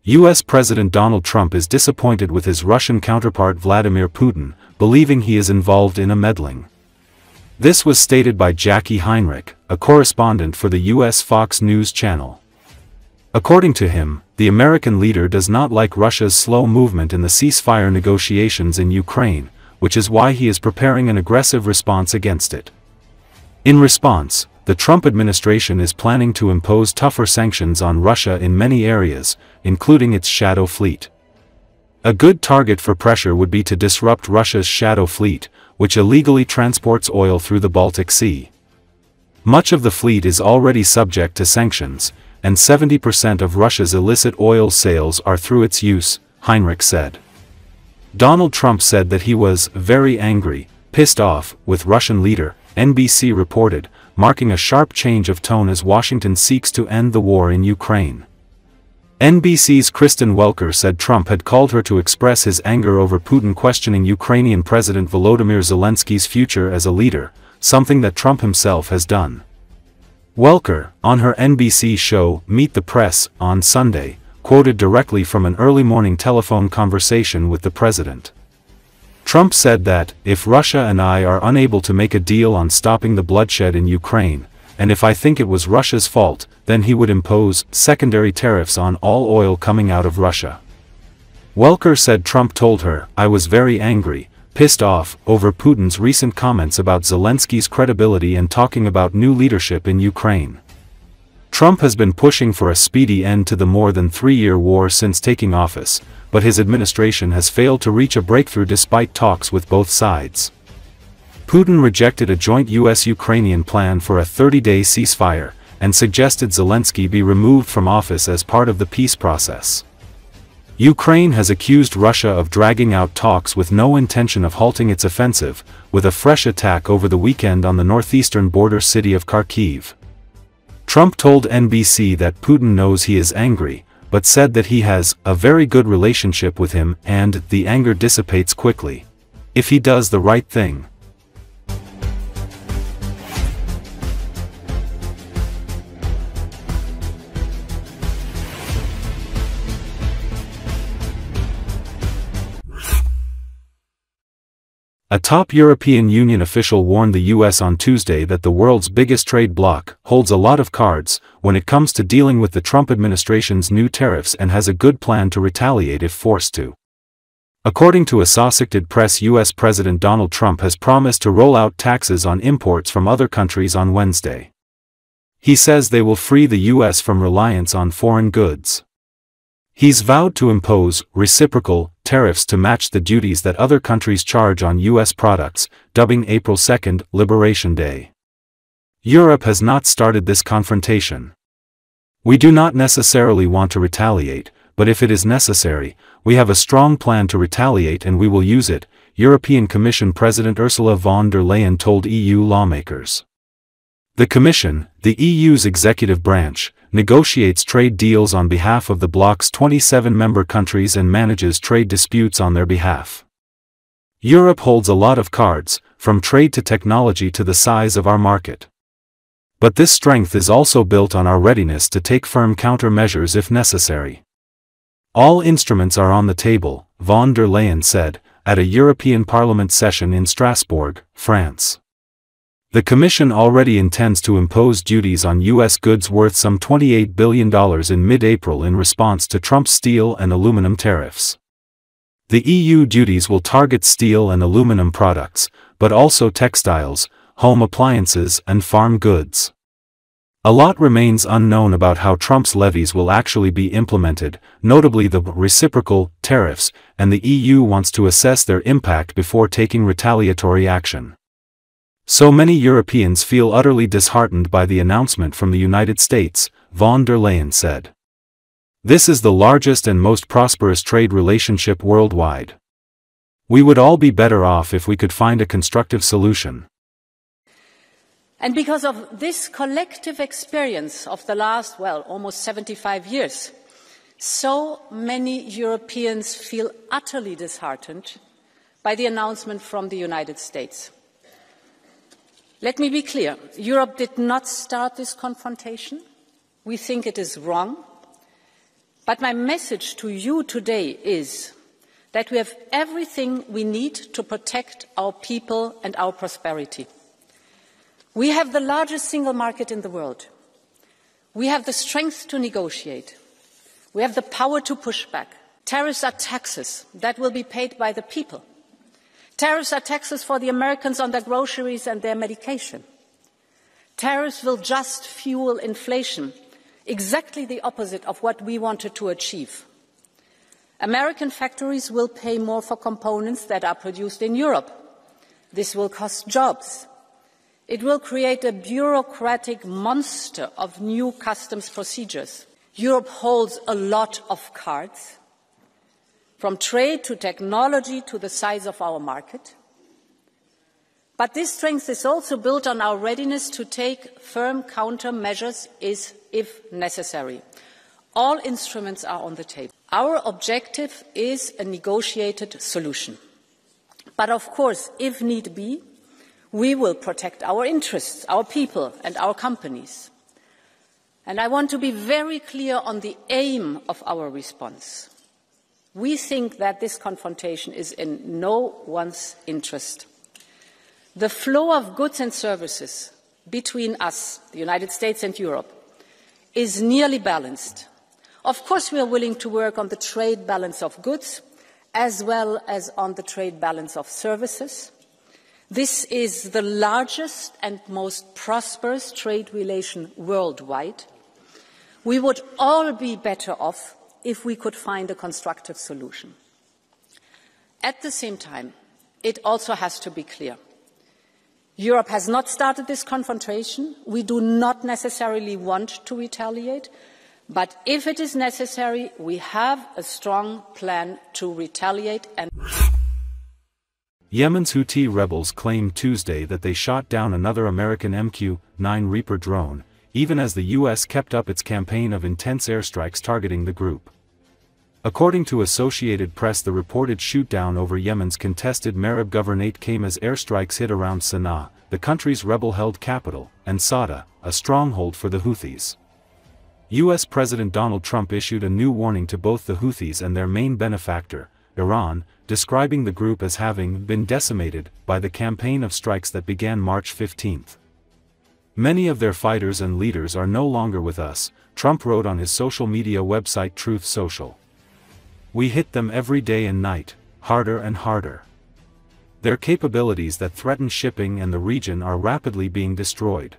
U.S. President Donald Trump is disappointed with his Russian counterpart Vladimir Putin, believing he is involved in a meddling. This was stated by Jackie Heinrich, a correspondent for the U.S. Fox News channel. According to him, the American leader does not like Russia's slow movement in the ceasefire negotiations in Ukraine, which is why he is preparing an aggressive response against it. In response, the Trump administration is planning to impose tougher sanctions on Russia in many areas, including its shadow fleet. A good target for pressure would be to disrupt Russia's shadow fleet, which illegally transports oil through the Baltic Sea. Much of the fleet is already subject to sanctions, and 70% of Russia's illicit oil sales are through its use, Heinrich said. Donald Trump said that he was very angry, pissed off, with Russian leader, NBC reported, marking a sharp change of tone as Washington seeks to end the war in Ukraine. NBC's Kristen Welker said Trump had called her to express his anger over Putin questioning Ukrainian President Volodymyr Zelensky's future as a leader, something that Trump himself has done. Welker, on her NBC show Meet the Press on Sunday, quoted directly from an early morning telephone conversation with the president. Trump said that, if Russia and I are unable to make a deal on stopping the bloodshed in Ukraine, and if I think it was Russia's fault, then he would impose secondary tariffs on all oil coming out of Russia. Welker said Trump told her, "I was very angry, pissed off, over Putin's recent comments about Zelensky's credibility and talking about new leadership in Ukraine." Trump has been pushing for a speedy end to the more than 3-year war since taking office, but his administration has failed to reach a breakthrough despite talks with both sides. Putin rejected a joint U.S.-Ukrainian plan for a 30-day ceasefire, and suggested Zelensky be removed from office as part of the peace process. Ukraine has accused Russia of dragging out talks with no intention of halting its offensive, with a fresh attack over the weekend on the northeastern border city of Kharkiv. Trump told NBC that Putin knows he is angry, but said that he has a very good relationship with him and the anger dissipates quickly, if he does the right thing. A top European Union official warned the US on Tuesday that the world's biggest trade bloc holds a lot of cards when it comes to dealing with the Trump administration's new tariffs and has a good plan to retaliate if forced to. According to Associated Press, US President Donald Trump has promised to roll out taxes on imports from other countries on Wednesday. He says they will free the US from reliance on foreign goods. He's vowed to impose reciprocal tariffs to match the duties that other countries charge on U.S. products, dubbing April 2 Liberation Day. Europe has not started this confrontation. We do not necessarily want to retaliate, but if it is necessary, we have a strong plan to retaliate and we will use it, European Commission President Ursula von der Leyen told EU lawmakers. The Commission, the EU's executive branch, negotiates trade deals on behalf of the bloc's 27 member countries and manages trade disputes on their behalf. Europe holds a lot of cards, from trade to technology to the size of our market. But this strength is also built on our readiness to take firm countermeasures if necessary. All instruments are on the table, von der Leyen said, at a European Parliament session in Strasbourg, France. The Commission already intends to impose duties on U.S. goods worth some $28 billion in mid-April in response to Trump's steel and aluminum tariffs. The EU duties will target steel and aluminum products, but also textiles, home appliances and farm goods. A lot remains unknown about how Trump's levies will actually be implemented, notably the reciprocal tariffs, and the EU wants to assess their impact before taking retaliatory action. So many Europeans feel utterly disheartened by the announcement from the United States, von der Leyen said. This is the largest and most prosperous trade relationship worldwide. We would all be better off if we could find a constructive solution. And because of this collective experience of the last, almost 75 years, so many Europeans feel utterly disheartened by the announcement from the United States. Let me be clear, Europe did not start this confrontation. We think it is wrong. But my message to you today is that we have everything we need to protect our people and our prosperity. We have the largest single market in the world. We have the strength to negotiate. We have the power to push back. Tariffs are taxes that will be paid by the people. Tariffs are taxes for the Americans on their groceries and their medication. Tariffs will just fuel inflation, exactly the opposite of what we wanted to achieve. American factories will pay more for components that are produced in Europe. This will cost jobs. It will create a bureaucratic monster of new customs procedures. Europe holds a lot of cards, from trade to technology to the size of our market. But this strength is also built on our readiness to take firm countermeasures if necessary. All instruments are on the table. Our objective is a negotiated solution. But of course, if need be, we will protect our interests, our people and our companies. And I want to be very clear on the aim of our response. We think that this confrontation is in no one's interest. The flow of goods and services between us, the United States and Europe, is nearly balanced. Of course, we are willing to work on the trade balance of goods as well as on the trade balance of services. This is the largest and most prosperous trade relation worldwide. We would all be better off if we could find a constructive solution. At the same time, it also has to be clear. Europe has not started this confrontation. We do not necessarily want to retaliate, but if it is necessary, we have a strong plan to retaliate. Yemen's Houthi rebels claimed Tuesday that they shot down another American MQ-9 Reaper drone, even as the U.S. kept up its campaign of intense airstrikes targeting the group. According to Associated Press, the reported shootdown over Yemen's contested Marib Governorate came as airstrikes hit around Sana'a, the country's rebel-held capital, and Sada, a stronghold for the Houthis. U.S. President Donald Trump issued a new warning to both the Houthis and their main benefactor, Iran, describing the group as having been decimated by the campaign of strikes that began March 15. Many of their fighters and leaders are no longer with us, Trump wrote on his social media website Truth Social. We hit them every day and night, harder and harder. Their capabilities that threaten shipping and the region are rapidly being destroyed.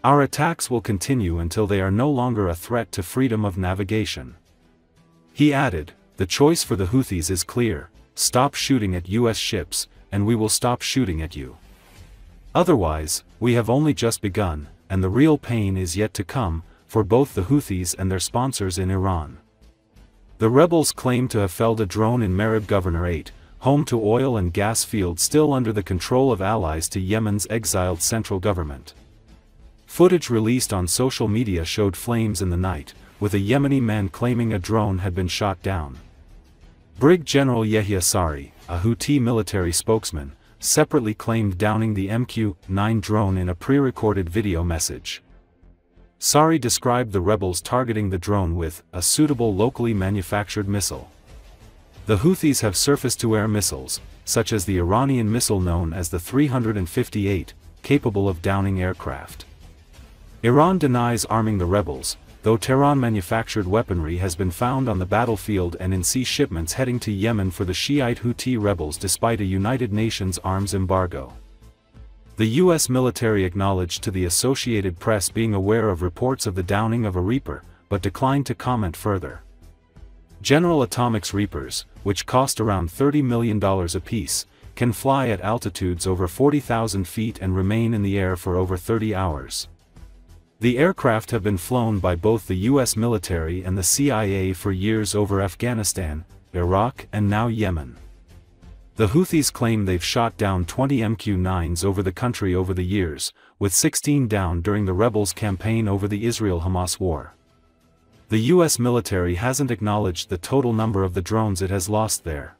Our attacks will continue until they are no longer a threat to freedom of navigation. He added, the choice for the Houthis is clear: stop shooting at U.S. ships, and we will stop shooting at you. Otherwise, we have only just begun, and the real pain is yet to come, for both the Houthis and their sponsors in Iran. The rebels claim to have felled a drone in Marib Governorate, home to oil and gas fields still under the control of allies to Yemen's exiled central government. Footage released on social media showed flames in the night, with a Yemeni man claiming a drone had been shot down. Brig General Yehia Sari, a Houthi military spokesman, separately claimed downing the MQ-9 drone in a pre-recorded video message. Sari described the rebels targeting the drone with a suitable locally manufactured missile. The Houthis have surface-to-air missiles, such as the Iranian missile known as the 358, capable of downing aircraft. Iran denies arming the rebels, though Tehran-manufactured weaponry has been found on the battlefield and in sea shipments heading to Yemen for the Shiite Houthi rebels despite a United Nations arms embargo. The U.S. military acknowledged to the Associated Press being aware of reports of the downing of a Reaper, but declined to comment further. General Atomics Reapers, which cost around $30 million apiece, can fly at altitudes over 40,000 feet and remain in the air for over 30 hours. The aircraft have been flown by both the U.S. military and the CIA for years over Afghanistan, Iraq and now Yemen. The Houthis claim they've shot down 20 MQ-9s over the country over the years, with 16 down during the rebels' campaign over the Israel-Hamas war. The U.S. military hasn't acknowledged the total number of the drones it has lost there.